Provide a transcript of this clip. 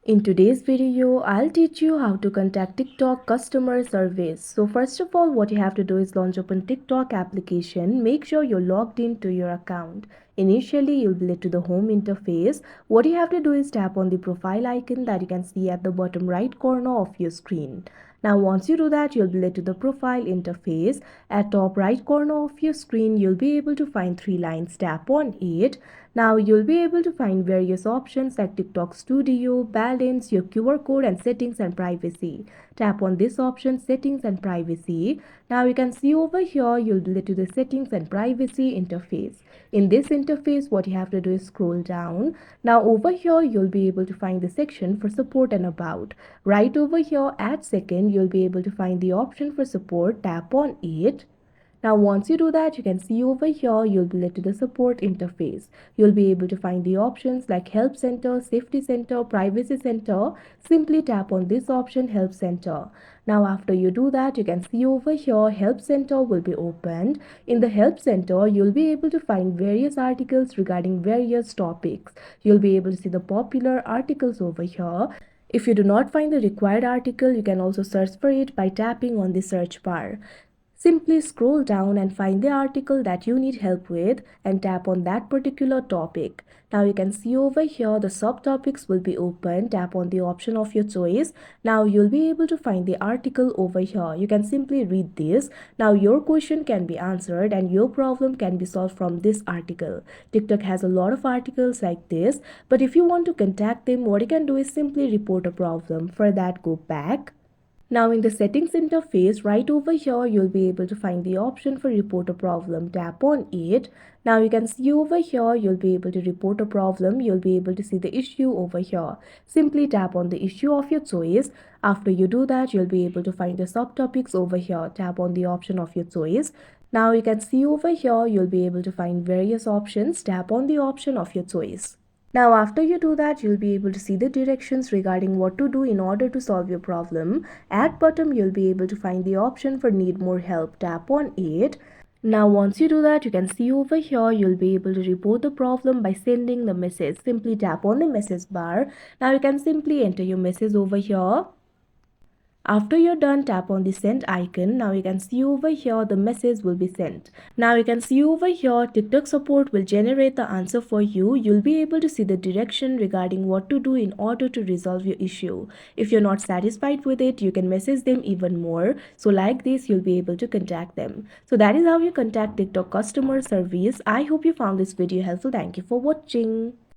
In today's video, I'll teach you how to contact TikTok customer service. So first of all, what you have to do is launch open TikTok application. Make sure you're logged into your account. Initially, you'll be led to the home interface. What you have to do is tap on the profile icon that you can see at the bottom right corner of your screen. Now once you do that, you'll be led to the profile interface. At top right corner of your screen, you'll be able to find three lines. Tap on it. Now you'll be able to find various options like TikTok Studio, balance, your QR code and settings and privacy. Tap on this option, settings and privacy. Now you can see over here you'll be led to the settings and privacy interface. In this interface, what you have to do is scroll down. Now over here you'll be able to find the section for support and about. Right over here at second you'll be able to find the option for support. Tap on it. Now once you do that, you can see over here, you'll be led to the support interface. You'll be able to find the options like Help Center, Safety Center, Privacy Center. Simply tap on this option, Help Center. Now after you do that, you can see over here, Help Center will be opened. In the Help Center, you'll be able to find various articles regarding various topics. You'll be able to see the popular articles over here. If you do not find the required article, you can also search for it by tapping on the search bar. Simply scroll down and find the article that you need help with and tap on that particular topic. Now you can see over here the subtopics will be open. Tap on the option of your choice. Now you'll be able to find the article over here. You can simply read this. Now your question can be answered and your problem can be solved from this article. TikTok has a lot of articles like this, but if you want to contact them, what you can do is simply report a problem. For that, go back. Now in the settings interface right over here you'll be able to find the option for report a problem. Tap on it. Now you can see over here you'll be able to report a problem. You'll be able to see the issue over here. Simply tap on the issue of your choice. After you do that you'll be able to find the subtopics over here. Tap on the option of your choice. Now you can see over here you'll be able to find various options. Tap on the option of your choice. Now after you do that, you'll be able to see the directions regarding what to do in order to solve your problem. At bottom, you'll be able to find the option for need more help. Tap on it. Now once you do that, you can see over here, you'll be able to report the problem by sending the message. Simply tap on the message bar. Now you can simply enter your message over here. After you're done, tap on the send icon. Now you can see over here the message will be sent. Now you can see over here TikTok support will generate the answer for you. You'll be able to see the direction regarding what to do in order to resolve your issue. If you're not satisfied with it, you can message them even more. So like this, you'll be able to contact them. So that is how you contact TikTok customer service. I hope you found this video helpful. Thank you for watching.